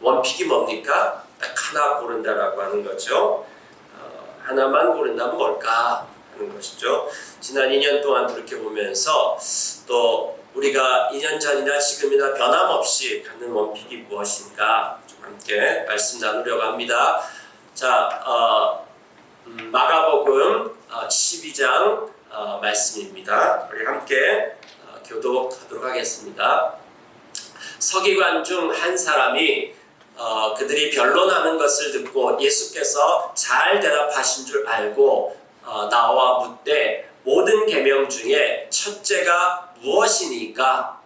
원픽이 뭡니까? 딱 하나 고른다라고 하는 거죠. 하나만 고른다면 뭘까 하는 것이죠. 지난 2년 동안 돌이켜보면서 또 우리가 2년 전이나 지금이나 변함없이 갖는 원픽이 무엇인가 좀 함께 말씀 나누려고 합니다. 자, 마가복음 12장 말씀입니다. 우리 함께 교독하도록 하겠습니다. 서기관 중 한 사람이 그들이 변론하는 것을 듣고 예수께서 잘 대답하신 줄 알고 나와 묻되 모든 계명 중에 첫째가 무엇이니까?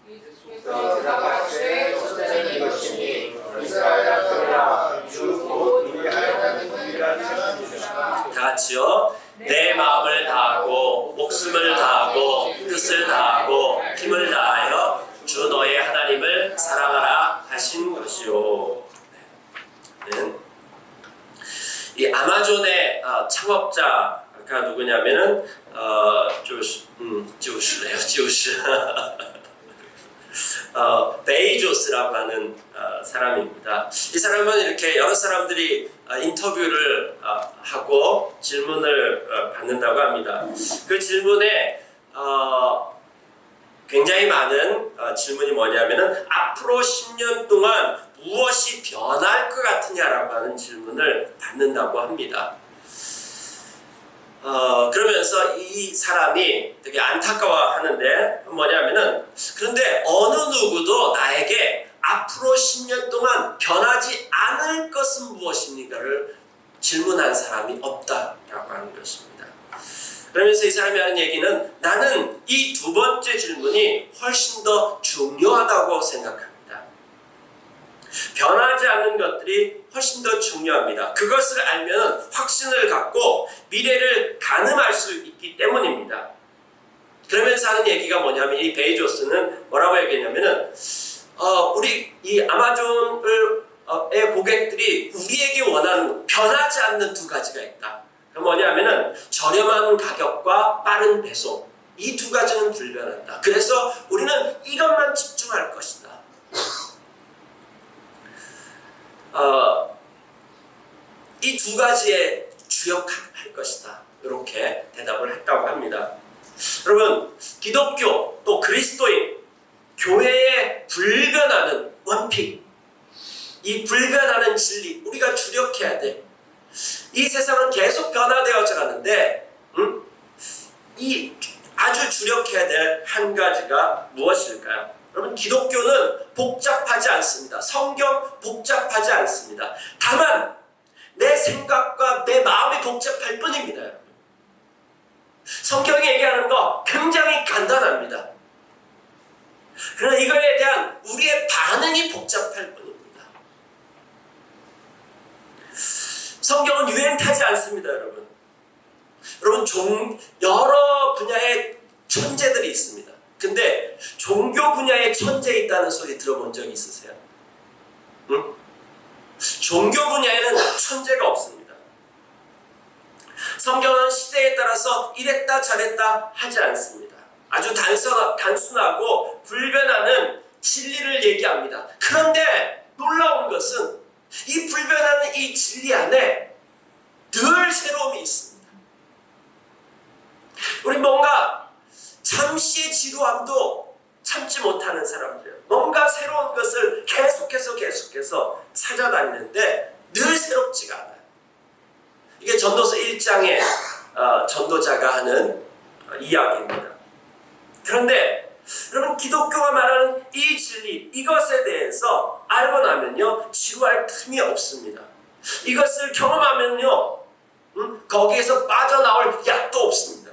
예수께서 대답하시되 첫째는 이것이니 이스라엘아 들으라 주 곧 인내하였다는 분이라 하시니라. 다 같이요. 내 마음을 다하고 목숨을 다하고 뜻을 다하고 힘을 다하여 주 너의 하나님을 사랑하라 하신 것이요. 네. 이 아마존의 창업자가 누구냐면은 지우스 베이조스라고 하는 사람입니다. 이 사람은 이렇게 여러 사람들이 인터뷰를 하고 질문을 받는다고 합니다. 그 질문에 굉장히 많은 질문이 뭐냐면은 앞으로 10년 동안 무엇이 변할 것 같으냐라고 하는 질문을 받는다고 합니다. 그러면서 이 사람이 되게 안타까워하는데 뭐냐면은 그런데 어느 누구도 나에게 앞으로 10년 동안 변하지 않을 것은 무엇입니까를 질문한 사람이 없다라고 하는 것입니다. 그러면서 이 사람이 하는 얘기는 나는 이 두 번째 질문이 훨씬 더 중요하다고 생각합니다. 변하지 않는 것들이 훨씬 더 중요합니다. 그것을 알면 확신을 갖고 미래를 가늠할 수 있기 때문입니다. 그러면서 하는 얘기가 뭐냐면 이 베이조스는 뭐라고 얘기했냐면은 우리 이 아마존의 고객들이 우리에게 원하는 변하지 않는 두 가지가 있다. 뭐냐면은 저렴한 가격과 빠른 배송, 이 두 가지는 불변한다. 그래서 우리는 이것만 집중할 것이다. 이 두 가지에 주력할 것이다. 이렇게 대답을 했다고 합니다. 여러분, 기독교 또 그리스도인 교회에 불변하는 원픽, 이 불변하는 진리 우리가 주력해야 돼. 이 세상은 계속 변화되어져 가는데 이 아주 주력해야 될 한 가지가 무엇일까요? 여러분, 기독교는 복잡하지 않습니다. 성경 복잡하지 않습니다. 다만 내 생각과 내 마음이 복잡할 뿐입니다. 성경이 얘기하는 거 굉장히 간단합니다. 그러나 이거에 대한 우리의 반응이 복잡할 뿐입니다. 성경은 유행 타지 않습니다, 여러분. 여러분, 여러 분야의 천재들이 있습니다. 근데 종교 분야에 천재 있다는 소리 들어본 적 있으세요? 응? 종교 분야에는 천재가 없습니다. 성경은 시대에 따라서 이랬다 저랬다 하지 않습니다. 아주 단순하고 불변하는 진리를 얘기합니다. 그런데 놀라운 것은 이 불변하는 이 진리 안에 늘 새로움이 있습니다. 우리 뭔가 잠시의 지루함도 참지 못하는 사람들이에요. 뭔가 새로운 것을 계속해서 찾아다니는데 늘 새롭지가 않아요. 이게 전도서 1장에 전도자가 하는 이야기입니다. 그런데 여러분, 기독교가 말하는 이 진리, 이것에 대해서 알고 나면요 지루할 틈이 없습니다. 이것을 경험하면요 거기에서 빠져나올 약도 없습니다.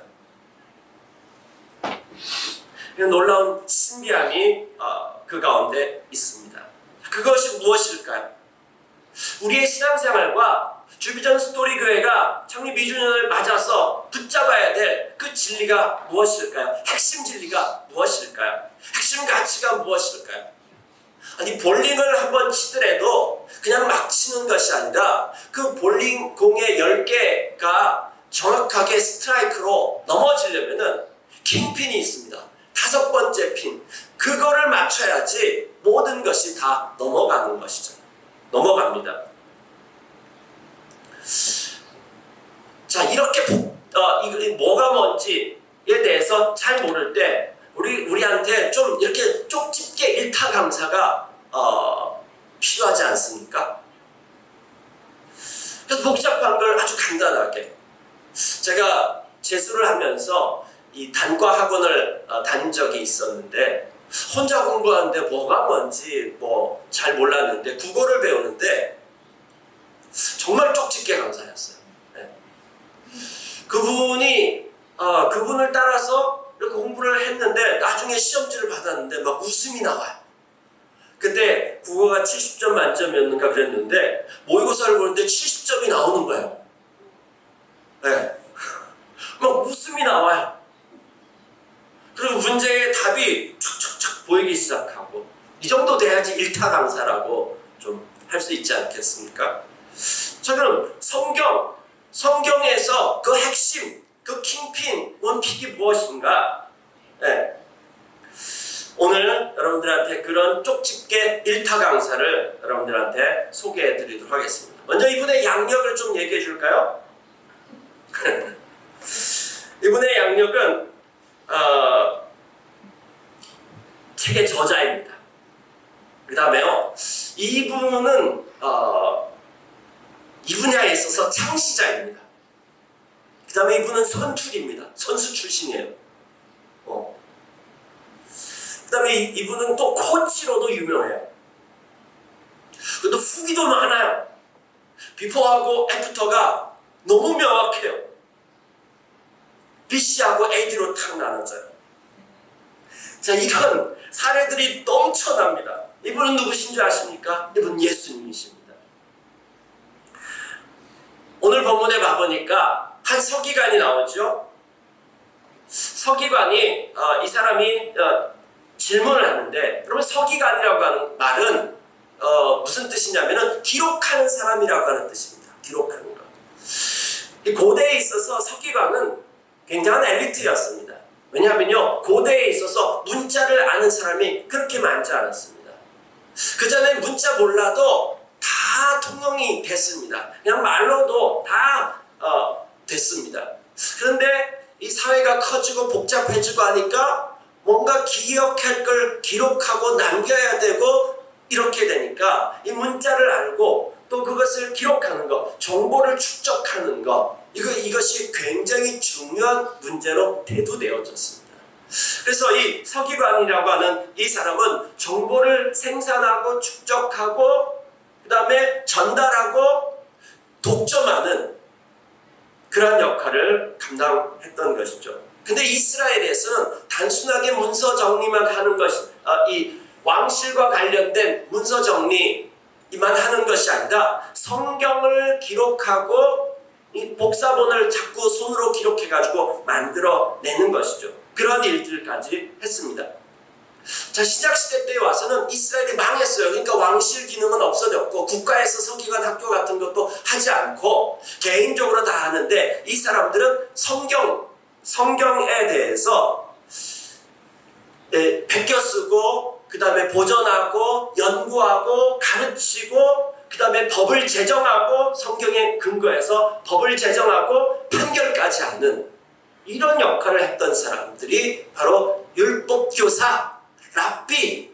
놀라운 신비함이 그 가운데 있습니다. 그것이 무엇일까요? 우리의 신앙생활과 주비전 스토리 교회가 창립 2주년을 맞아서 붙잡아야 될 그 진리가 무엇일까요? 핵심 진리가 무엇일까요? 핵심 가치가 무엇일까요? 아니, 볼링을 한번 치더라도 그냥 막 치는 것이 아니라 그 볼링 공의 10개가 정확하게 스트라이크로 넘어지려면은 킹핀이 있습니다. 5번째 핀, 그거를 맞춰야지 모든 것이 다 넘어가는 것이죠. 넘어갑니다. 자, 이렇게 이거 뭐가 뭔지에 대해서 잘 모를 때 우리한테 좀 이렇게 쪽집게 일타강사가 필요하지 않습니까? 그래서 복잡한 걸 아주 간단하게, 제가 재수를 하면서 이 단과 학원을 다닌 적이 있었는데 혼자 공부하는데 뭐가 뭔지 잘 몰랐는데 국어를 배우는데 정말 쪽집게 강사였어요. 네. 그분을 따라서 이렇게 공부를 했는데 나중에 시험지를 받았는데 막 웃음이 나와요. 그때 국어가 70점 만점이었는가 그랬는데 모의고사를 보는데 70점이 나오는 거예요. 네. 막 웃음이 나와요. 그리고 문제의 답이 촥촥촥 보이기 시작하고, 이 정도 돼야지 일타 강사라고 좀 할 수 있지 않겠습니까? 자, 그럼 성경에서 그 핵심, 그 킹핀, 원픽이 무엇인가? 네. 오늘 여러분들한테 그런 쪽집게 일타 강사를 여러분들한테 소개해 드리도록 하겠습니다. 먼저 이분의 양력을 좀 얘기해 줄까요? 이분의 양력은 책의 저자입니다. 그 다음에요, 이분은 이 분야에 있어서 창시자입니다. 그 다음에 이분은 선출입니다. 선수 출신이에요. 그 다음에 이분은 또 코치로도 유명해요. 그래도 후기도 많아요. 비포하고 애프터가 너무 명확해요. BC하고 AD로 탁 나눠져요. 자, 이런 사례들이 넘쳐납니다. 이분은 누구신 줄 아십니까? 이분 예수님이십니다. 오늘 본문에 가보니까 한 서기관이 나오죠. 서기관이 이 사람이 질문을 하는데, 여러분 서기관이라고 하는 말은 무슨 뜻이냐면은 기록하는 사람이라고 하는 뜻입니다. 기록하는 것. 이 고대에 있어서 서기관은 굉장한 엘리트였습니다. 왜냐하면요, 고대에 있어서 문자를 아는 사람이 그렇게 많지 않았습니다. 그 전에 문자 몰라도 다 통용이 됐습니다. 그냥 말로도 다 됐습니다. 그런데 이 사회가 커지고 복잡해지고 하니까 뭔가 기억할 걸 기록하고 남겨야 되고, 이렇게 되니까 이 문자를 알고 또 그것을 기록하는 것, 정보를 축적하는 것, 이것이 굉장히 중요한 문제로 대두되어졌습니다. 그래서 이 서기관이라고 하는 이 사람은 정보를 생산하고 축적하고 그 다음에 전달하고 독점하는 그런 역할을 감당했던 것이죠. 근데 이스라엘에서는 단순하게 문서 정리만 하는 것이, 이 왕실과 관련된 문서 정리만 하는 것이 아니라 성경을 기록하고 이 복사본을 자꾸 손으로 기록해가지고 만들어내는 것이죠. 그런 일들까지 했습니다. 자, 시작시대 때에 와서는 이스라엘이 망했어요. 그러니까 왕실 기능은 없어졌고 국가에서 서기관 학교 같은 것도 하지 않고 개인적으로 다 하는데, 이 사람들은 성경에 대해서 베껴 쓰고 그 다음에 보존하고 연구하고 가르치고 그 다음에 법을 제정하고, 성경에 근거해서 법을 제정하고 판결까지 하는 이런 역할을 했던 사람들이 바로 율법교사, 랍비,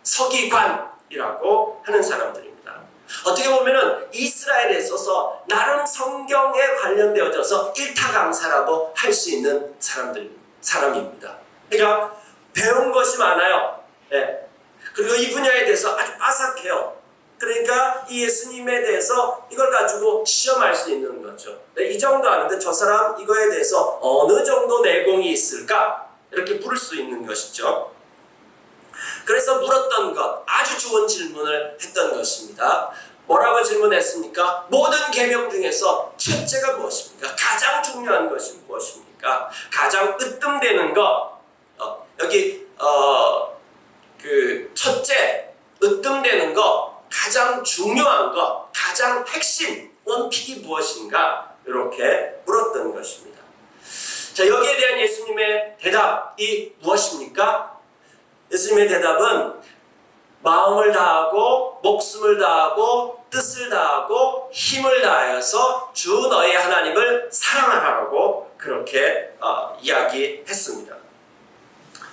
서기관이라고 하는 사람들입니다. 어떻게 보면은 이스라엘에 있어서 나름 성경에 관련되어져서 일타 강사라고 할 수 있는 사람입니다. 그러니까 배운 것이 많아요. 네. 그리고 이 분야에 대해서 아주 빠삭해요. 그러니까 이 예수님에 대해서 이걸 가지고 시험할 수 있는 거죠. 네, 이 정도 아는데 저 사람 이거에 대해서 어느 정도 내공이 있을까? 이렇게 물을 수 있는 것이죠. 그래서 물었던 것, 아주 좋은 질문을 했던 것입니다. 뭐라고 질문했습니까? 모든 계명 중에서 첫째가 무엇입니까? 가장 중요한 것이 무엇입니까? 가장 으뜸되는 것, 여기 그 첫째, 으뜸되는 것, 가장 중요한 것, 가장 핵심, 원픽이 무엇인가? 이렇게 물었던 것입니다. 자, 여기에 대한 예수님의 대답이 무엇입니까? 예수님의 대답은 마음을 다하고 목숨을 다하고 뜻을 다하고 힘을 다하여서 주 너의 하나님을 사랑하라고 그렇게 이야기했습니다.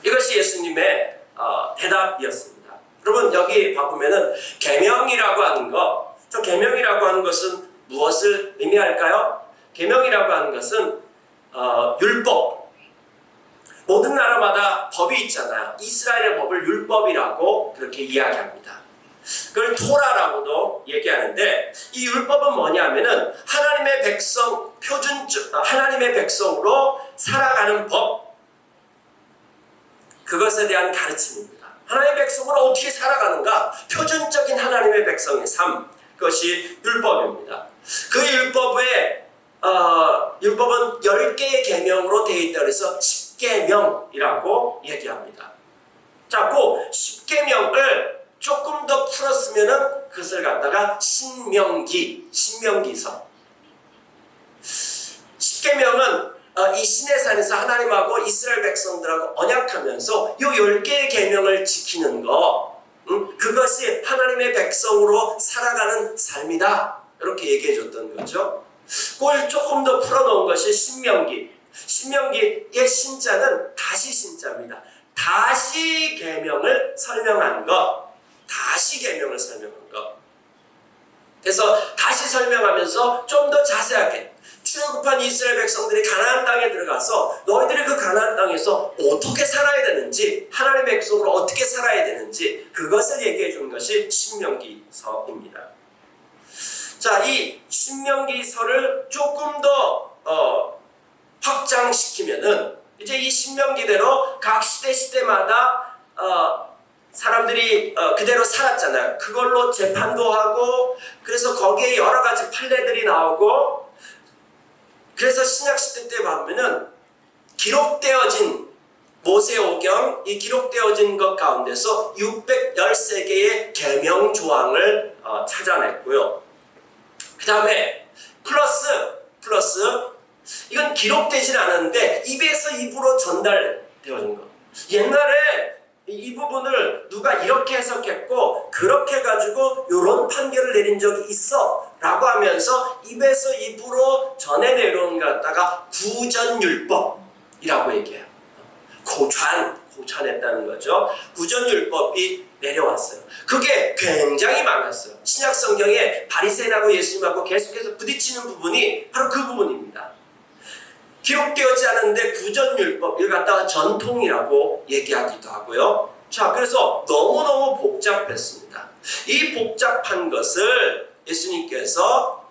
이것이 예수님의 대답이었습니다. 여러분 여기 바꾸면은 계명이라고 하는 것, 저 계명이라고 하는 것은 무엇을 의미할까요? 계명이라고 하는 것은 율법. 모든 나라마다 법이 있잖아요. 이스라엘의 법을 율법이라고 그렇게 이야기합니다. 그걸 토라라고도 얘기하는데 이 율법은 뭐냐면은 하나님의 백성 하나님의 백성으로 살아가는 법, 그것에 대한 가르침입니다. 하나님의 백성으로 어떻게 살아가는가, 표준적인 하나님의 백성의 삶, 그것이 율법입니다. 그 율법은 10개의 계명으로 되어 있다 그래서 10계명이라고 얘기합니다. 자, 그 10계명을 조금 더 풀었으면은 그것을 갖다가 신명기서. 10계명은 이 시내산에서 하나님하고 이스라엘 백성들하고 언약하면서 이 10개의 계명을 지키는 거, 그것이 하나님의 백성으로 살아가는 삶이다. 이렇게 얘기해 줬던 거죠. 그걸 조금 더 풀어놓은 것이 신명기. 신명기의 신자는 다시 신자입니다. 다시 계명을 설명한 것. 다시 계명을 설명한 것. 그래서 다시 설명하면서 좀 더 자세하게 출애굽한 이스라엘 백성들이 가나안 땅에 들어가서 너희들이 그 가나안 땅에서 어떻게 살아야 되는지, 하나님의 백성으로 어떻게 살아야 되는지 그것을 얘기해 준 것이 신명기서입니다. 자, 이 신명기서를 조금 더 확장시키면은 이제 이 신명기대로 각 시대마다 사람들이 그대로 살았잖아요. 그걸로 재판도 하고, 그래서 거기에 여러 가지 판례들이 나오고, 그래서 신약시대 때 보면은 기록되어진 모세오경, 이 기록되어진 것 가운데서 613개의 계명 조항을 찾아냈고요. 그 다음에 플러스 이건 기록되진 않았는데 입에서 입으로 전달되어진 것. 옛날에 이 부분을 누가 이렇게 해석했고 그렇게 해가지고 이런 판결을 내린 적이 있어 라고 하면서 입에서 입으로 전해 내려온 것 갖다가 구전율법이라고 얘기해요. 고传했다는 거죠. 구전율법이 내려왔어요. 그게 굉장히 많았어요. 신약 성경에 바리새인하고 예수님하고 계속해서 부딪히는 부분이 바로 그 부분입니다. 기록되었지 않은데 구전율법, 이걸 갖다가 전통이라고 얘기하기도 하고요. 자, 그래서 너무너무 복잡했습니다. 이 복잡한 것을 예수님께서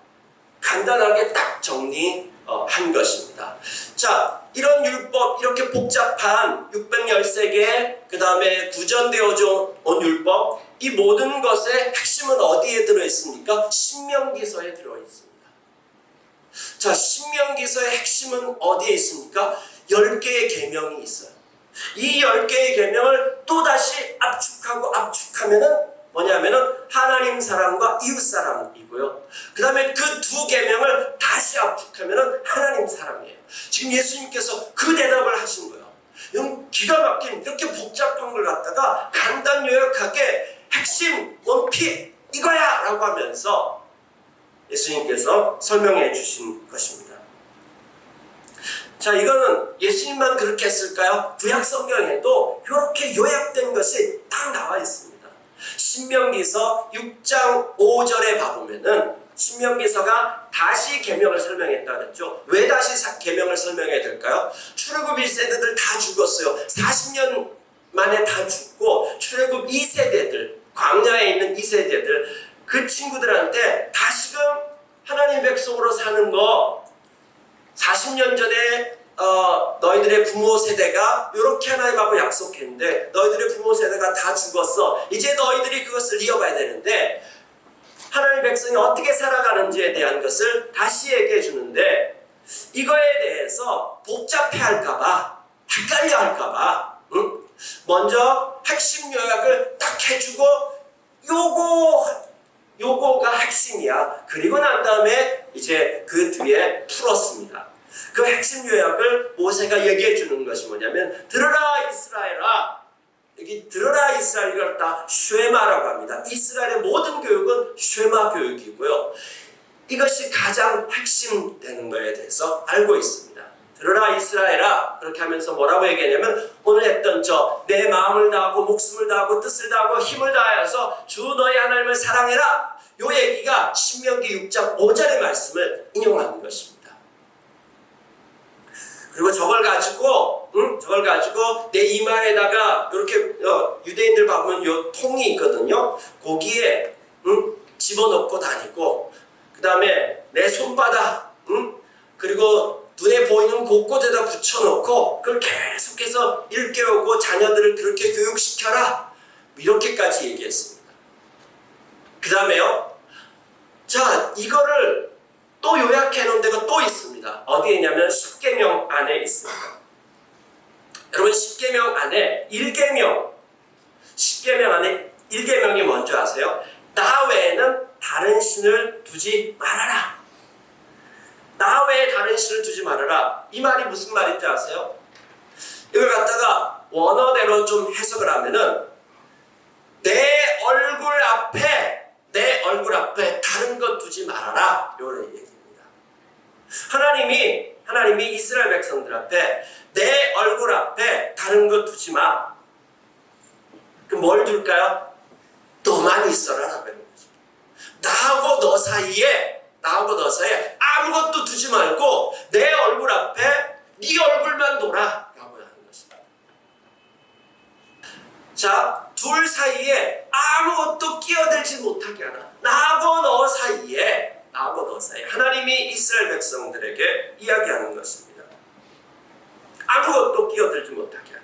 간단하게 딱 정리한 것입니다. 자, 이런 율법, 이렇게 복잡한 613개, 그 다음에 구전되어져 온 율법, 이 모든 것의 핵심은 어디에 들어있습니까? 신명기서에 들어있습니다. 자, 신명기서의 핵심은 어디에 있습니까? 10개의 계명이 있어요. 이 10개의 계명을 또다시 압축하면은 뭐냐면은 하나님 사랑과 이웃 사랑이고요. 그 다음에 그 두 계명을 다시 압축하면은 하나님 사랑이에요. 지금 예수님께서 그 대답을 하신 거예요. 이건 기가 막힌 이렇게 복잡한 걸 갖다가 간단 요약하게 핵심 원피 이거야 라고 하면서 예수님께서 설명해 주신 것입니다. 자, 이거는 예수님만 그렇게 했을까요? 구약 성경에도 이렇게 요약된 것이 딱 나와 있습니다. 신명기서 6장 5절에 봐보면은 신명기서가 다시 계명을 설명했다 그랬죠. 왜 다시 계명을 설명해야 될까요? 출애굽 1세대들 다 죽었어요. 40년 만에 다 죽고 출애굽 2세대들, 광야에 있는 2세대들, 그 친구들한테 다시금 하나님 백성으로 사는 거, 40년 전에 너희들의 부모 세대가 이렇게 하나님하고 약속했는데 너희들의 부모 세대가 다 죽었어. 이제 너희들이 그것을 이어가야 되는데 하나님 백성이 어떻게 살아가는지에 대한 것을 다시 얘기해 주는데, 이거에 대해서 복잡해할까봐, 헷갈려 할까봐 먼저 핵심 요약을 딱 해주고 요거가 핵심이야. 그리고 난 다음에 이제 그 뒤에 풀었습니다. 그 핵심 요약을 모세가 얘기해 주는 것이 뭐냐면, 들으라 이스라엘아, 여기 들어라 이스라엘 이걸 다 쉐마라고 합니다. 이스라엘의 모든 교육은 쉐마 교육이고요. 이것이 가장 핵심되는 거에 대해서 알고 있습니다. 들어라 이스라엘아, 그렇게 하면서 뭐라고 얘기하냐면 오늘 했던 내 마음을 다하고 목숨을 다하고 뜻을 다하고 힘을 다하여서 주 너희 하나님을 사랑해라, 요 얘기가 신명기 6장 5절의 말씀을 인용하는 것입니다. 그리고 저걸 가지고 내 이마에다가 이렇게 유대인들 보면 요 통이 있거든요. 거기에 집어넣고 다니고, 그 다음에 내 손바닥 그리고 눈에 보이는 곳곳에다 붙여놓고 그걸 계속해서 일깨우고 자녀들을 그렇게 교육시켜라, 이렇게까지 얘기했습니다. 그 다음에요, 자, 이거를 또 요약해 놓은 데가 또 있습니다. 어디에 있냐면 십계명 안에 있습니다. 여러분, 십계명 안에 1계명, 십계명 안에 1계명이 뭔지 아세요? 나 외에는 다른 신을 두지 말아라. 나 외에 다른 신을 두지 말아라. 이 말이 무슨 말인지 아세요? 이걸 갖다가 원어대로 좀 해석을 하면은 내 얼굴 앞에 다른 것 두지 말아라, 이런 얘기입니다. 하나님이 이스라엘 백성들 앞에 내 얼굴 앞에 다른 것 두지 마. 그럼 뭘 둘까요? 너만 있어라 라고 하는 거죠. 나하고 너 사이에 아무것도 두지 말고 내 얼굴 앞에 네 얼굴만 둬라 라고 하는 것입니다. 자, 둘 사이에 아무것도 끼어들지 못하게 하라. 나하고 너 사이에 하나님이 이스라엘 백성들에게 이야기하는 것입니다. 아무것도 끼어들지 못하게 하라.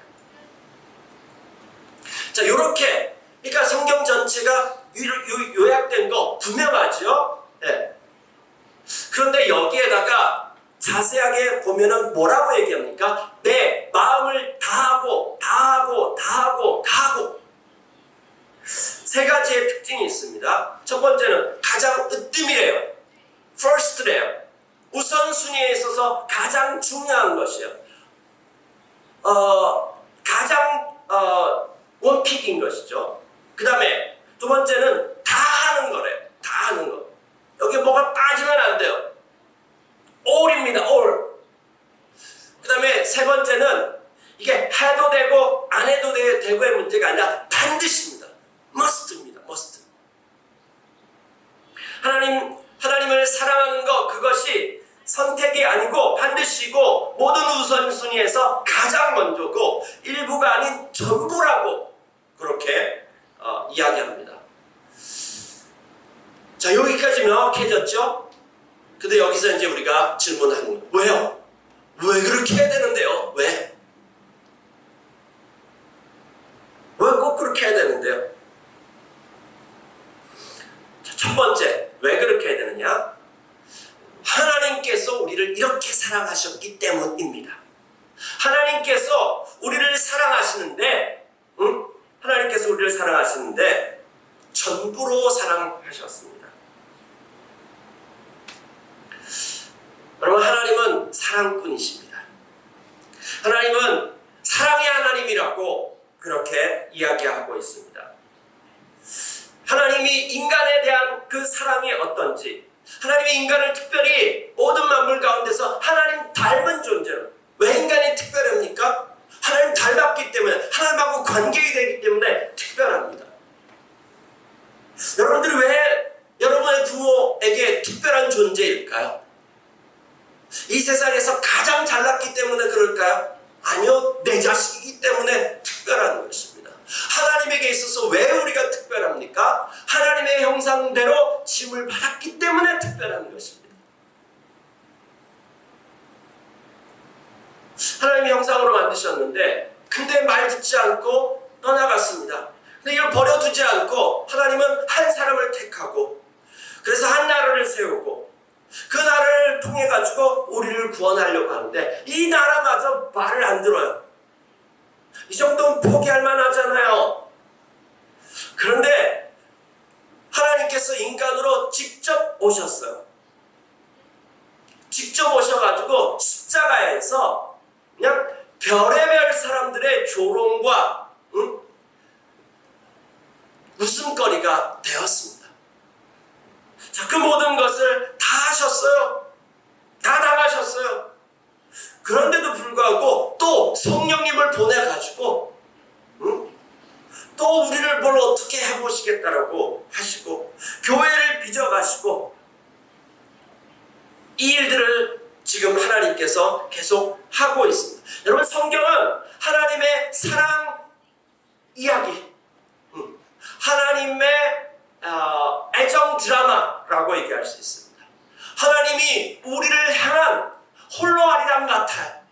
자, 요렇게, 그러니까 성경 전체가 요약된 거 분명하죠? 네. 그런데 여기에다가 자세하게 보면은 뭐라고 얘기합니까? 내 마음을 다하고 세 가지의 특징이 있습니다. 첫 번째는 가장 으뜸이래요. first래요. 우선순위에 있어서 가장 중요한 것이에요. 가장 원픽인 것이죠. 그 다음에 두 번째는 다 하는 거래. 다 하는 거. 여기 뭐가 빠지면 안 돼요. all입니다. all. 그 다음에 세 번째는 이게 해도 되고 안 해도 되고의 문제가 아니라 반드시입니다. must입니다. must. 하나님을 사랑하는 것, 그것이 선택이 아니고 반드시고 모든 우선순위에서 가장 먼저고 일부가 아닌 전부라고 그렇게 이야기합니다. 자, 여기까지 명확해졌죠? 근데 여기서 이제 우리가 질문하는 거예요. 왜요? 왜 그렇게 해야 되는데요? 왜 꼭 그렇게 해야 되는데요? 자, 첫 번째, 왜 그렇게 해야 되느냐? 하나님께서 우리를 이렇게 사랑하셨기 때문입니다. 하나님께서 우리를 사랑하시는데 전부로 사랑하셨습니다. 여러분, 하나님은 사랑꾼이십니다. 하나님은 사랑의 하나님이라고 그렇게 이야기하고 있습니다. 하나님이 인간에 대한 그 사랑이 어떤지, 하나님이 인간을 특별히 모든 만물 가운데서 하나님 닮은 존재로, 왜 인간이 특별합니까? 하나님 닮았기 때문에, 하나님하고 관계가 되기 때문에 특별합니다. 여러분들이 왜 여러분의 부모에게 특별한 존재일까요? 이 세상에서 가장 잘났기 때문에 그럴까요? 아니요, 내 자식이기 때문에 특별한 것입니다. 하나님에게 있어서 왜 우리가 특별합니까? 하나님의 형상대로 짐을 받았기 때문에 특별한 것입니다. 하나님의 형상으로 만드셨는데 근데 말 듣지 않고 떠나갔습니다. 근데 이걸 버려두지 않고 하나님은 한 사람을 택하고 그래서 한 나라를 세우고 그 나라를 통해 가지고 우리를 구원하려고 하는데 이 나라마저 말을 안 들어요. 이 정도는 포기할 만하잖아요. 그런데 하나님께서 인간으로 직접 오셨어요. 직접 오셔가지고 십자가에서 그냥 별의별 사람들의 조롱과 마무리가 되었습니다. 자, 그 모든 것을 다 하셨어요. 다 당하셨어요. 그런데도 불구하고 또 성령님을 보내가지고 또 우리를 뭘 어떻게 해보시겠다라고 하시고 교회를 빚어가시고 이 일들을 지금 하나님께서 계속 하고 있습니다. 여러분, 성경은 하나님의 사랑 이야기, 하나님의 애정 드라마라고 얘기할 수 있습니다. 하나님이 우리를 향한 홀로 아리랑 같아요.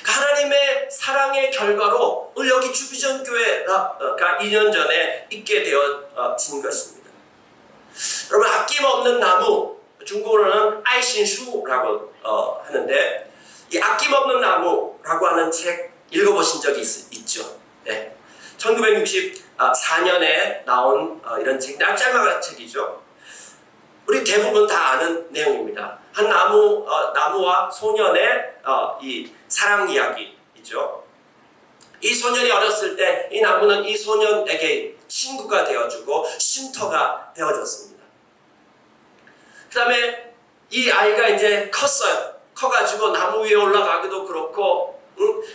하나님의 사랑의 결과로 여기 주비전 교회가 2년 전에 있게 되어진 것입니다. 여러분, 아낌없는 나무, 중국어로는 아이신슈라고 하는데, 이 아낌없는 나무라고 하는 책 읽어보신 적이 있죠? 네. 1964년에 나온 이런 책, 짤막한 책이죠. 우리 대부분 다 아는 내용입니다. 한 나무와 소년의 이 사랑 이야기이죠. 이 소년이 어렸을 때 이 나무는 이 소년에게 친구가 되어주고 쉼터가 되어줬습니다. 그 다음에 이 아이가 이제 컸어요. 커가지고 나무 위에 올라가기도 그렇고,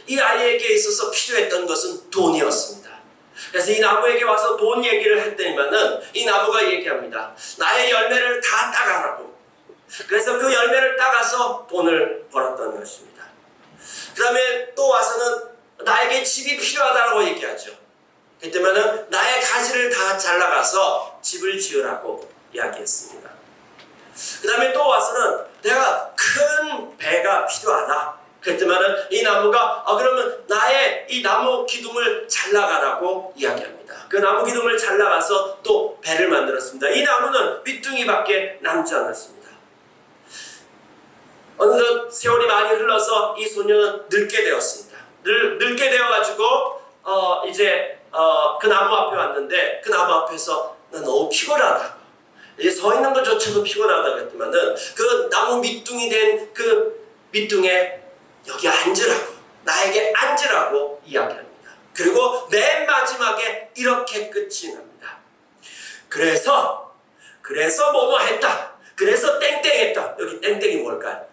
이 아이에게 있어서 필요했던 것은 돈이었습니다. 그래서 이 나무에게 와서 돈 얘기를 했더니만은 이 나무가 얘기합니다. 나의 열매를 다 따가라고. 그래서 그 열매를 따가서 돈을 벌었던 것입니다. 그 다음에 또 와서는 나에게 집이 필요하다고 얘기하죠. 그때면은 나의 가지를 다 잘라가서 집을 지으라고 이야기했습니다. 그 다음에 또 와서는 내가 큰 배가 필요하다. 그랬더니만은 이 나무가 그러면 나의 이 나무 기둥을 잘라가라고 이야기합니다. 그 나무 기둥을 잘라가서 또 배를 만들었습니다. 이 나무는 밑둥이밖에 남지 않았습니다. 어느덧 세월이 많이 흘러서 이 소녀는 늙게 되었습니다. 늙게 되어가지고 이제 그 나무 앞에 왔는데 그 나무 앞에서 나 너무 피곤하다. 이제 서 있는 것조차도 피곤하다 그랬지만은 그 나무 밑둥이 된 그 밑둥에 여기 앉으라고, 나에게 앉으라고 이야기합니다. 그리고 맨 마지막에 이렇게 끝이 납니다. 그래서 뭐뭐 했다. 그래서 땡땡했다. 여기 땡땡이 뭘까요?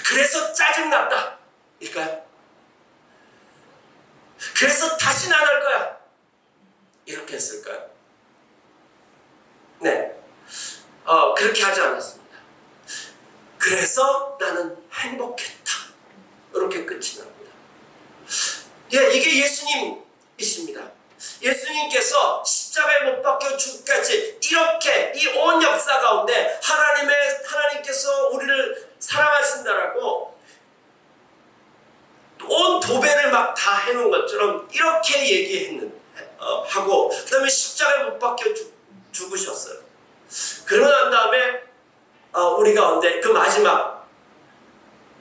그래서 짜증났다. 일까요? 그래서 다시는 안 할 거야. 이렇게 했을까요? 네. 그렇게 하지 않았습니다. 그래서 나는 행복했다. 이렇게 끝이 납니다. 예, 이게 예수님이십니다. 예수님께서 십자가에 못 박혀 죽기까지 이렇게 이 온 역사 가운데 하나님께서 우리를 사랑하신다라고 온 도배를 막 다 해놓은 것처럼 이렇게 하고 그 다음에 십자가에 못 박혀 죽으셨어요. 그러고 난 다음에 우리 가운데 그 마지막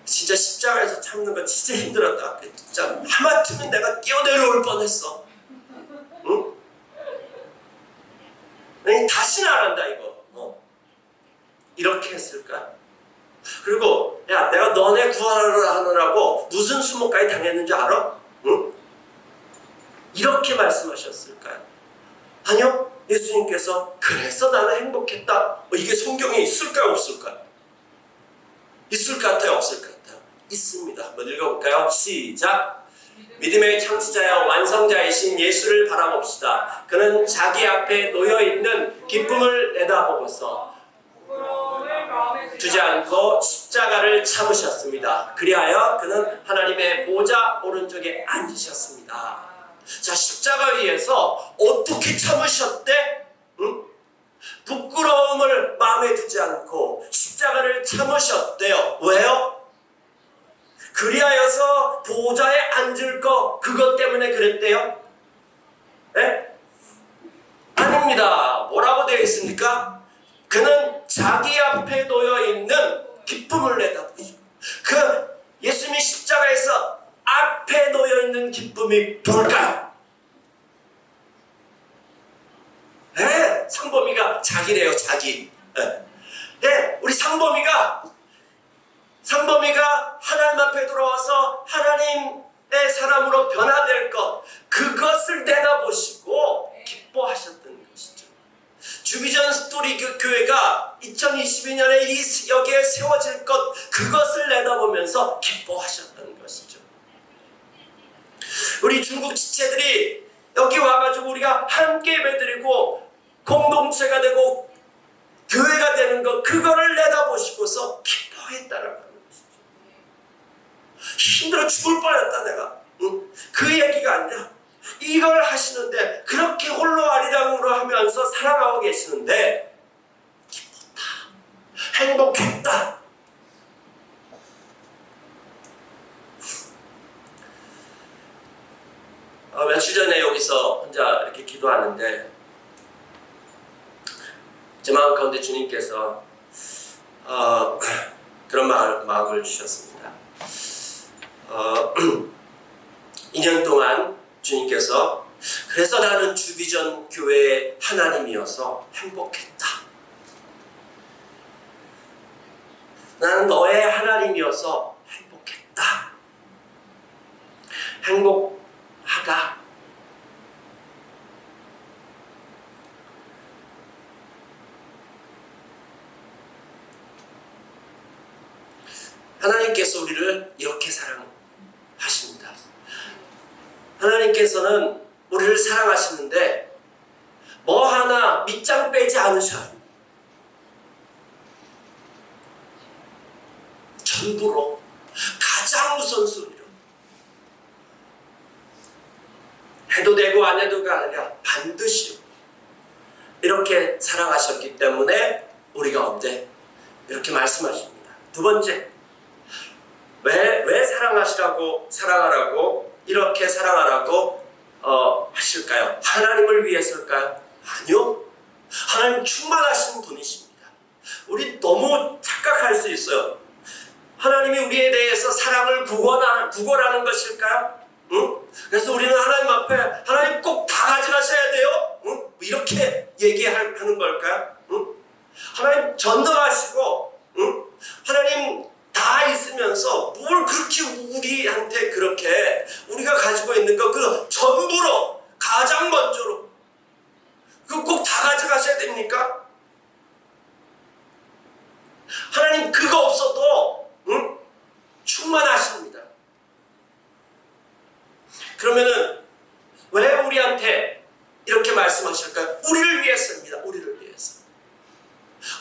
진짜 십자가에서 참는 거 진짜 힘들었다. 진짜 하마터면 내가 뛰어내려올 뻔했어. 응? 다시는 안 한다 이거. 이렇게 했을까? 그리고 야, 내가 너네 구하느라고 무슨 수모까지 당했는지 알아? 응? 이렇게 말씀하셨을까요? 아니요. 예수님께서 그래서 나는 행복했다. 이게 성경에 있을까요? 없을까요? 있을 것 같아요? 없을 것 같아요? 있습니다. 한번 읽어볼까요? 시작. 믿음의 창시자여 완성자이신 예수를 바라봅시다. 그는 자기 앞에 놓여있는 기쁨을 내다보고서 두지 않고 십자가를 참으셨습니다. 그리하여 그는 하나님의 보좌 오른쪽에 앉으셨습니다. 자, 십자가 위에서 어떻게 참으셨대? 응? 부끄러움을 마음에 두지 않고 십자가를 참으셨대요. 왜요? 그리하여서 보좌에 앉을 거 그것 때문에 그랬대요? 네? 아닙니다. 뭐라고 되어 있습니까? 그는 자기 앞에 놓여있는 기쁨을 내다보죠. 그 예수님이 십자가에서 앞에 놓여있는 기쁨이 뭘까요? 네, 상범이가 자기래요. 자기. 네, 우리 상범이가 하나님 앞에 돌아와서 하나님의 앞으로 변화될 것, 그것을 내다보시고 기뻐하셨던 것이죠. 주비전 스토리 교회가 2022년에 여기에 세워질 것, 그것을 내다보면서 기뻐하셨던 것이죠. 우리 중국 지체들이 여기 와가지고 우리가 함께 예배드리고 공동체가 되고 교회가 되는 것, 그거를 내다보시고서 기뻐했다라고 하는 것이죠. 힘들어 죽을 뻔했다 내가. 응? 그 얘기가 아니라 이걸 하시는데, 그렇게 홀로 아리랑으로 하면서 사랑하고 계시는데 기뻤다, 행복했다. 며칠 전에 여기서 혼자 이렇게 기도하는데 제 마음 가운데 주님께서 그런 마음을 주셨습니다. 2년 동안 주님께서, 그래서 나는 주비전 교회의 하나님이어서 행복했다. 나는 너의 하나님이어서 행복했다. 행복하다. 하나님께서 우리를 이렇게 사랑하십니다. 하나님께서는 우리를 사랑하시는데 뭐 하나 밑장 빼지 않으셔요. 전부로, 가장 우선순위로, 해도 되고 안 해도가 아니라 반드시 이렇게 사랑하셨기 때문에 우리가 언제 이렇게 말씀하십니다. 두 번째, 왜 사랑하라고 이렇게 사랑하라고 하실까요? 하나님을 위해서일까요? 아니요. 하나님 충만하신 분이십니다. 우리 너무 착각할 수 있어요. 하나님이 우리에 대해서 사랑을 구걸하는 것일까요? 응? 그래서 우리는 하나님 앞에 하나님 꼭 다 가져가셔야 돼요? 응? 이렇게 얘기하는 걸까요? 응? 하나님 전능하시고, 응? 하나님 다 있으면서 뭘 그렇게 우리한테 그렇게 우리가 가지고 있는 거 그 전부로, 가장 먼저로 그거 꼭 다 가져가셔야 됩니까? 하나님 그거 없어도 충만하십니다. 그러면은 왜 우리한테 이렇게 말씀하실까요? 우리를 위해서입니다. 우리를 위해서.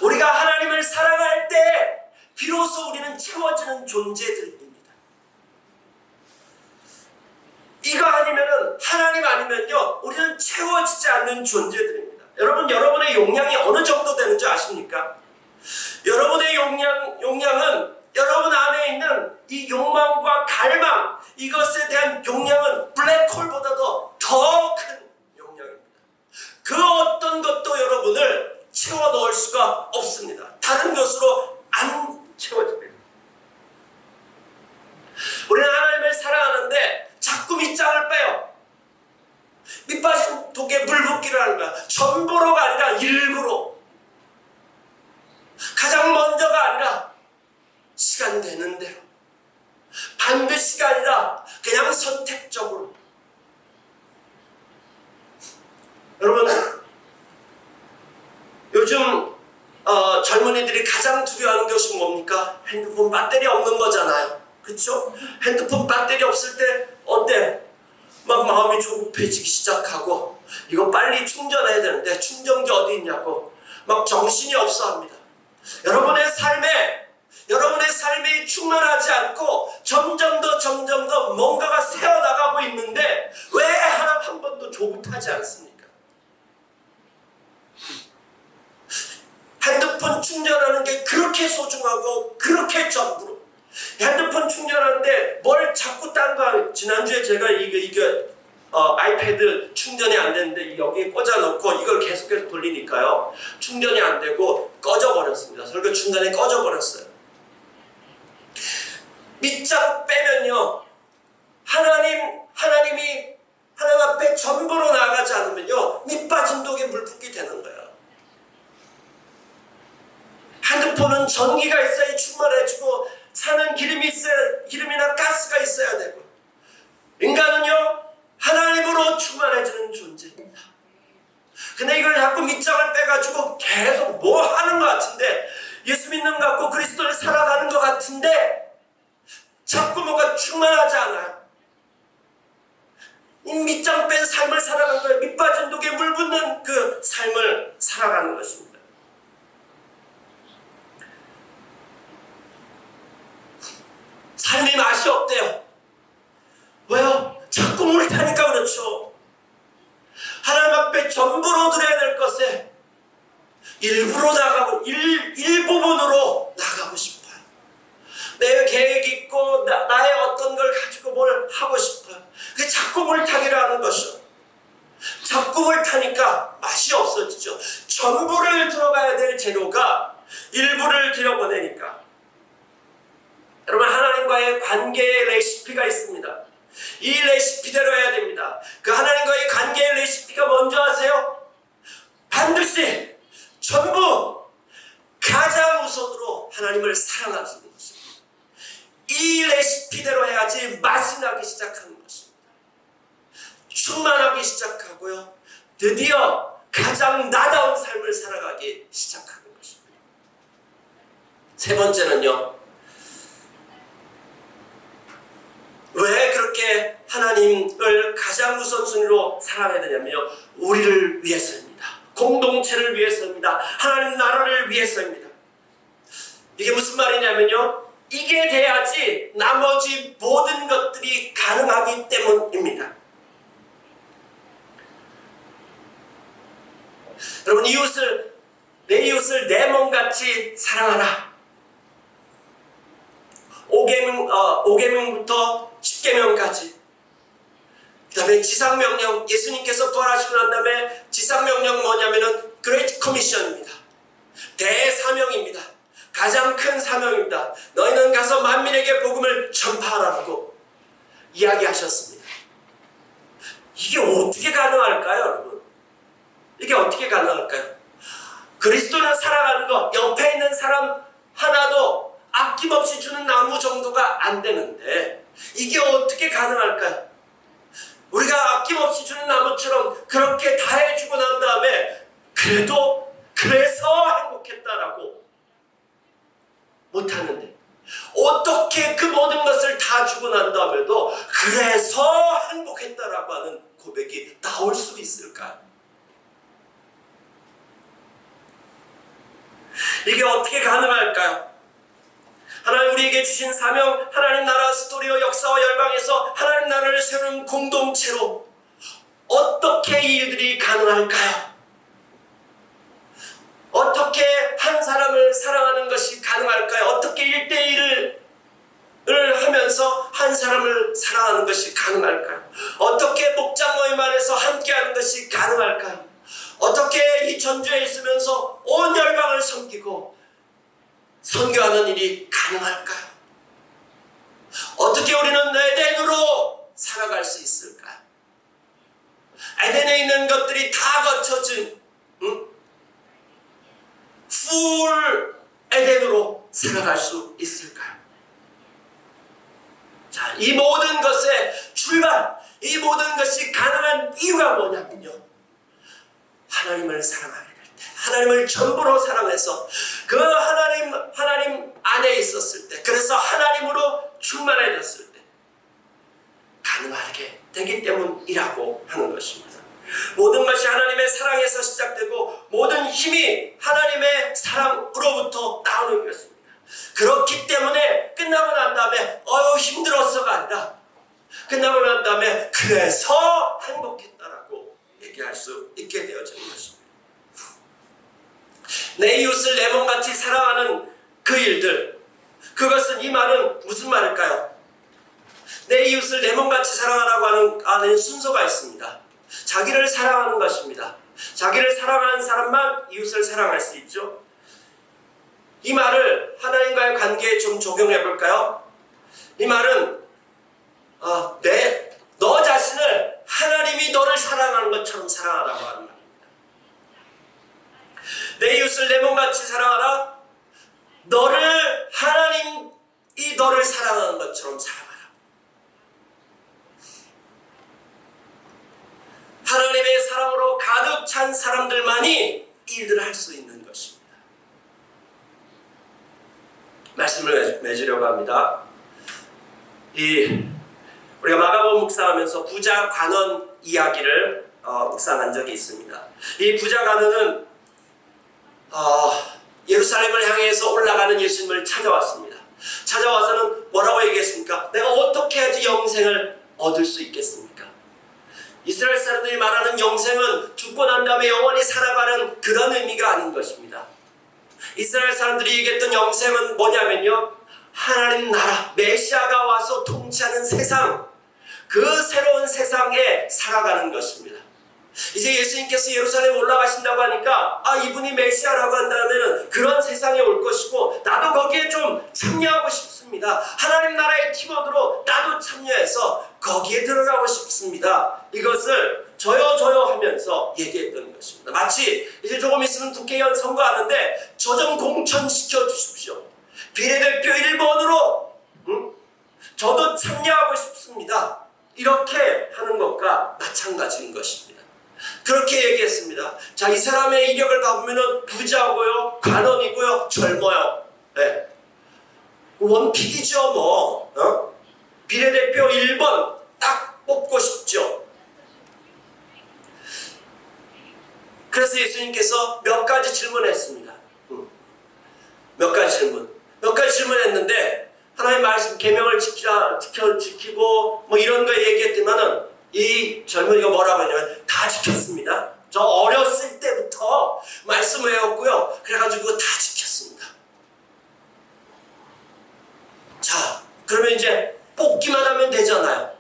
우리가 하나님을 사랑할 때 비로소 우리는 채워지는 존재들입니다. 이거 아니면은, 하나님 아니면요, 우리는 채워지지 않는 존재들입니다. 여러분, 여러분의 용량이 어느 정도 되는지 아십니까? 여러분의 용량은 여러분 안에 있는 이 욕망과 갈망, 이것에 대한 용량은 블랙홀보다도 더 큰 용량입니다. 그 어떤 것도 여러분을 채워 넣을 수가 없습니다. 다른 것으로 안 채워집니다. 우리는 하나님을 사랑하는데 자꾸 밑장을 빼요. 밑빠진 독에 물 붓기를 하는 거야. 전부로가 아니라 일부로, 가장 먼저가 아니라 시간 되는 대로, 반드시가 아니라 그냥 선택적으로. 여러분, 요즘 젊은이들이 가장 두려워하는 것이 뭡니까? 핸드폰 배터리 없는 거잖아요. 그렇죠? 핸드폰 배터리 없을 때 어때? 막 마음이 조급해지기 시작하고, 이거 빨리 충전해야 되는데 충전기 어디 있냐고 막 정신이 없어 합니다. 여러분의 삶이 충만하지 않고 점점 더 뭔가가 새어나가고 있는데 왜 한 번도 조급하지 않습니까? 핸드폰 충전하는 게 그렇게 소중하고 그렇게 전부로, 핸드폰 충전하는데 뭘 자꾸 딴 거. 지난주에 제가 이게 아이패드 충전이 안 되는데 여기에 꽂아놓고 이걸 계속해서 돌리니까요, 충전이 안 되고 꺼져버렸습니다. 설교 중간에 꺼져버렸어요. 밑장 빼면요, 하나님이 하나님 앞에 전부로 나아가지 않으면요, 밑빠진 독에 물 붓기 되는 거예요. 핸드폰은 전기가 있어야 충만해지고, 사는 기름이 있어야, 기름이나 가스가 있어야 되고, 인간은요 존재입니다. 근데 이걸 자꾸 밑장을 빼가지고 계속 뭐 하는 것 같은데, 예수 믿는 것 같고 그리스도를 살아가는 것 같은데 자꾸 뭐가 충만하지 않아요. 이 밑장 뺀 삶을 살아가는 거예요. 밑 빠진 독에 물 붓는 그 삶을 살아가는 것입니다. 삶이 맛이 없대요. 왜요? 자꾸 물이 타니까 그렇죠. 하나님 앞에 전부로 드려야 될 것에 일부러 나가고 일부분으로 나가고 싶어요. 내 계획이 있고 나의 어떤 걸 가지고 뭘 하고 싶어요. 그게 자꾸 물 타기를 하는 것이요. 자꾸 물 타니까 맛이 없어지죠. 전부를 들어가야 될 재료가 일부를 들여보내니까. 여러분, 하나님과의 관계의 레시피가 있습니다. 이 레시피대로 해야 됩니다. 그 하나님과의 관계의 레시피가 뭔지 아세요? 반드시 전부 가장 우선으로 하나님을 사랑하는 것입니다. 이 레시피대로 해야지 맛이 나기 시작하는 것입니다. 충만하기 시작하고요. 드디어 가장 나다운 삶을 살아가기 시작하는 것입니다. 세 번째는요. 왜 그렇게 하나님을 가장 우선순위로 사랑해야 되냐면요. 우리를 위해서입니다. 공동체를 위해서입니다. 하나님 나라를 위해서입니다. 이게 무슨 말이냐면요. 이게 돼야지 나머지 모든 것들이 가능하기 때문입니다. 여러분, 내 이웃을 내 몸같이 사랑하라. 5계명부터 10계명까지, 그 다음에 지상명령, 예수님께서 부활하시고 난 다음에 지상명령 뭐냐면은 그레이트 커미션입니다. 대사명입니다. 가장 큰 사명입니다. 너희는 가서 만민에게 복음을 전파하라고 이야기하셨습니다. 이게 어떻게 가능할까요, 여러분? 이게 어떻게 가능할까요? 그리스도를 살아가는 것, 옆에 있는 사람 하나도 아낌없이 주는 나무 정도가 안 되는데 이게 어떻게 가능할까요? 우리가 아낌없이 주는 나무처럼 그렇게 다 해주고 난 다음에 그래서 행복했다라고 못하는데, 어떻게 그 모든 것을 다 주고 난 다음에도 그래서 행복했다라고 하는 고백이 나올 수 있을까요? 이게 어떻게 가능할까요? 하나님 우리에게 주신 사명, 하나님 나라 스토리와 역사와 열방에서 하나님 나라를 세우는 공동체로 어떻게 이 일들이 가능할까요? 어떻게 한 사람을 사랑하는 것이 가능할까요? 어떻게 1대1을 하면서 한 사람을 사랑하는 것이 가능할까요? 어떻게 목장 모임 안에서 함께하는 것이 가능할까요? 어떻게 이 전주에 있으면서 온 열방을 섬기고 선교하는 일이 가능할까요? 어떻게 우리는 에덴으로 살아갈 수 있을까요? 에덴에 있는 것들이 다 거쳐진 풀 에덴으로 살아갈 수 있을까요? 자, 이 모든 것의 출발, 이 모든 것이 가능한 이유가 뭐냐면요. 하나님을 사랑하게 될 때, 하나님을 전부로 사랑해서 그 하나님 안에 있었을 때, 그래서 하나님으로 충만해졌을 때 가능하게 되기 때문이라고 하는 것입니다. 모든 것이 하나님의 사랑에서 시작되고 모든 힘이 하나님의 사랑으로부터 나오는 것입니다. 그렇기 때문에 끝나고 난 다음에 힘들었어가 아니라 끝나고 난 다음에 그래서 행복했다라고 얘기할 수 있게 되어지는 것입니다. 내 이웃을 내 몸같이 사랑하는 그 일들, 그것은, 이 말은 무슨 말일까요? 내 이웃을 내 몸같이 사랑하라고 하는 순서가 있습니다. 자기를 사랑하는 것입니다. 자기를 사랑하는 사람만 이웃을 사랑할 수 있죠. 이 말을 하나님과의 관계에 좀 적용해 볼까요? 이 말은 너 자신을 하나님이 너를 사랑하는 것처럼 사랑하라고 하는 말입니다. 내 이웃을 내 몸같이 사랑하라. 하나님이 너를 사랑하는 것처럼 사랑하라. 하나님의 찬 사람들만이 이 일들을 할 수 있는 것입니다. 말씀을 맺으려고 합니다. 우리가 마가복음 묵상하면서 부자 관원 이야기를 묵상한 적이 있습니다. 이 부자 관원은 예루살렘을 향해서 올라가는 예수님을 찾아왔습니다. 찾아와서는 뭐라고 얘기했습니까? 내가 어떻게 해야지 영생을 얻을 수 있겠습니까? 이스라엘 사람들이 말하는 영생은 죽고 난 다음에 영원히 살아가는 그런 의미가 아닌 것입니다. 이스라엘 사람들이 얘기했던 영생은 뭐냐면요, 하나님 나라, 메시아가 와서 통치하는 세상, 그 새로운 세상에 살아가는 것입니다. 이제 예수님께서 예루살렘에 올라가신다고 하니까 이분이 메시아라고 한다면 그런 세상에 올 것이고 나도 거기에 좀 참여하고 싶습니다. 하나님 나라의 팀원으로 나도 참여해서 거기에 들어가고 싶습니다. 이것을 저요 하면서 얘기했던 것입니다. 마치 이제 조금 있으면 국회의원 선거하는데 저 좀 공천시켜 주십시오. 비례대표 1번으로 저도 참여하고 싶습니다. 이렇게 하는 것과 마찬가지인 것입니다. 그렇게 얘기했습니다. 자, 이 사람의 이력을 봐보면 부자고요, 관원이고요, 젊어요. 네. 원픽이죠 뭐. 비례대표 1번 딱 뽑고 싶죠. 그래서 예수님께서 몇 가지 질문했습니다. 몇 가지 질문했는데 하나님 말씀 계명을 지키고 뭐 이런 거 얘기했지만은 이 젊은이가 뭐라고 했냐면 다 지켰습니다. 저 어렸을 때부터 말씀을 외웠고요. 그래가지고 다 지켰습니다. 자, 그러면 이제 뽑기만 하면 되잖아요.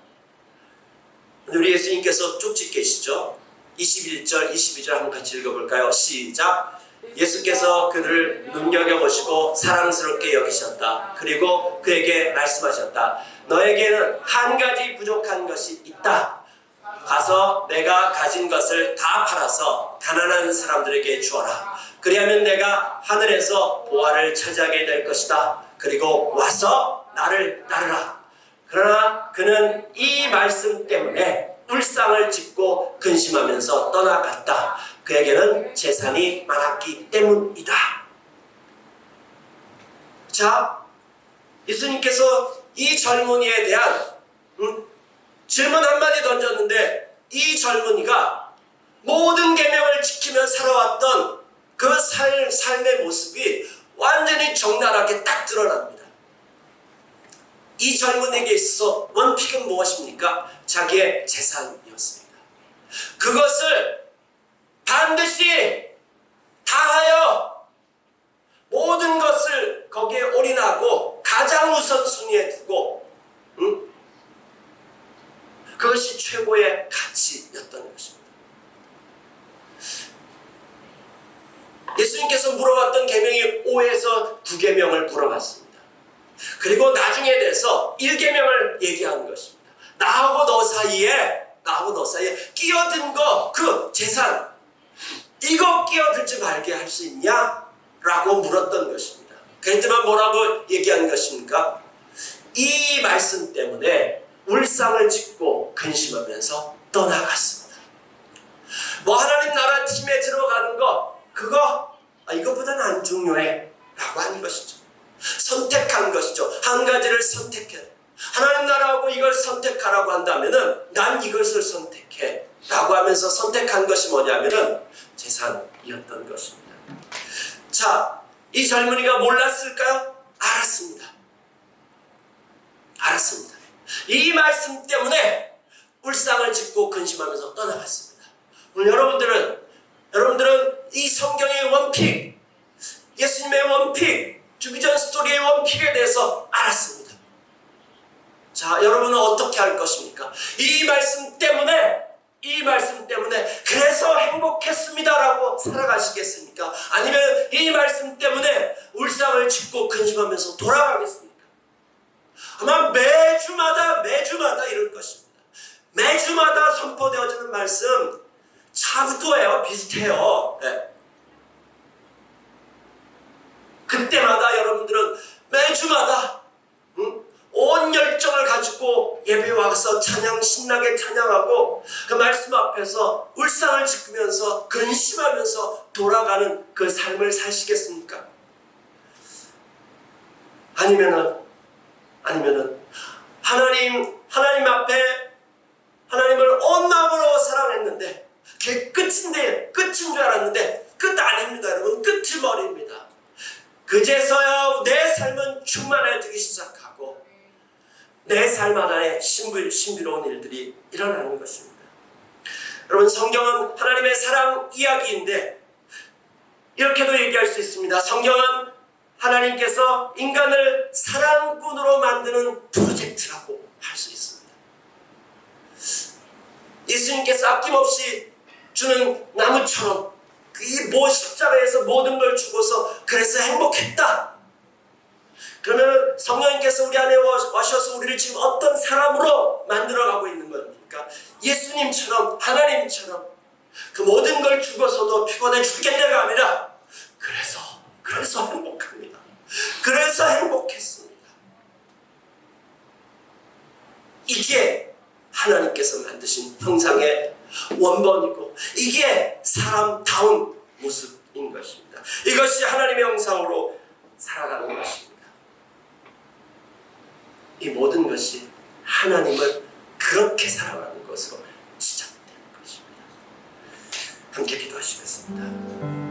우리 예수님께서 쪽지 계시죠? 21절, 22절 한번 같이 읽어볼까요? 시작! 예수께서 그를 눈여겨보시고 사랑스럽게 여기셨다. 그리고 그에게 말씀하셨다. 너에게는 한 가지 부족한 것이 있다. 가서 내가 가진 것을 다 팔아서 가난한 사람들에게 주어라. 그리하면 내가 하늘에서 보화를 차지하게 될 것이다. 그리고 와서 나를 따르라. 그러나 그는 이 말씀 때문에 불상을 짓고 근심하면서 떠나갔다. 그에게는 재산이 많았기 때문이다. 자, 예수님께서 이 젊은이에 대한 질문 한마디 던졌는데 이 젊은이가 모든 계명을 지키며 살아왔던 그 삶의 모습이 완전히 적나라하게 딱 드러납니다. 이 젊은이에게 있어서 원픽은 무엇입니까? 자기의 재산이었습니다. 그것을 반드시 다하여 모든 것을 거기에 올인하고 가장 우선순위에 두고 그것이 최고의 가치였던 것입니다. 예수님께서 물어봤던 계명이 5에서 9계명을 물어봤습니다. 그리고 나중에 돼서 1계명을 얘기하는 것입니다. 나하고 너 사이에 끼어든 거, 그 재산, 이거 끼어들지 말게 할 수 있냐? 라고 물었던 것입니다. 그랬지만 뭐라고 얘기한 것입니까? 이 말씀 때문에 울상을 짓고 근심하면서 떠나갔습니다. 뭐 하나님 나라 팀에 들어가는 거, 그거 이것보다는 안 중요해 라고 하는 것이죠. 선택한 것이죠. 한 가지를 선택해. 하나님 나라하고 이걸 선택하라고 한다면은 난 이것을 선택해 라고 하면서 선택한 것이 뭐냐면은 재산이었던 것입니다. 자, 이 젊은이가 몰랐을까요? 알았습니다. 이 말씀 때문에 울상을 짓고 근심하면서 떠나갔습니다. 오늘 여러분들은 이 성경의 원픽, 예수님의 원픽, 주기전 스토리의 원픽에 대해서 알았습니다. 자, 여러분은 어떻게 할 것입니까? 이 말씀 때문에 그래서 행복했습니다라고 살아가시겠습니까? 아니면 이 말씀 때문에 울상을 짓고 근심하면서 돌아가겠습니까? 아마 매주마다 이럴 것입니다. 매주마다 선포되어지는 말씀 차부터예요. 비슷해요. 네. 그때마다 여러분들은 매주마다 온 열정을 가지고 예배에 와서 찬양 신나게 찬양하고 그 말씀 앞에서 울상을 짓으면서 근심하면서 돌아가는 그 삶을 사시겠습니까? 아니면은 하나님 앞에 하나님을 온 마음으로 사랑했는데 그게 끝인 줄 알았는데 끝 아닙니다, 여러분. 끝이 머리입니다. 그제서야 내 삶은 충만해지기 시작하고 내 삶 안에 신비로운 일들이 일어나는 것입니다. 여러분, 성경은 하나님의 사랑 이야기인데 이렇게도 얘기할 수 있습니다. 성경은 하나님께서 인간을 사랑꾼으로 만드는 프로젝트라고 할 수 있습니다. 예수님께서 아낌없이 주는 나무처럼 이 십자가에서 모든 걸 주고서 그래서 행복했다. 그러면 성령님께서 우리 안에 와셔서 우리를 지금 어떤 사람으로 만들어가고 있는 겁니까? 예수님처럼, 하나님처럼 그 모든 걸 주고서도 피곤해 죽겠냐가 아니라 그래서 행복합니다. 그래서 행복했습니다. 이게 하나님께서 만드신 형상의 원본이고 이게 사람다운 모습인 것입니다. 이것이 하나님의 형상으로 살아가는 것입니다. 이 모든 것이 하나님을 그렇게 사랑하는 것으로 시작되는 것입니다. 함께 기도하시겠습니다.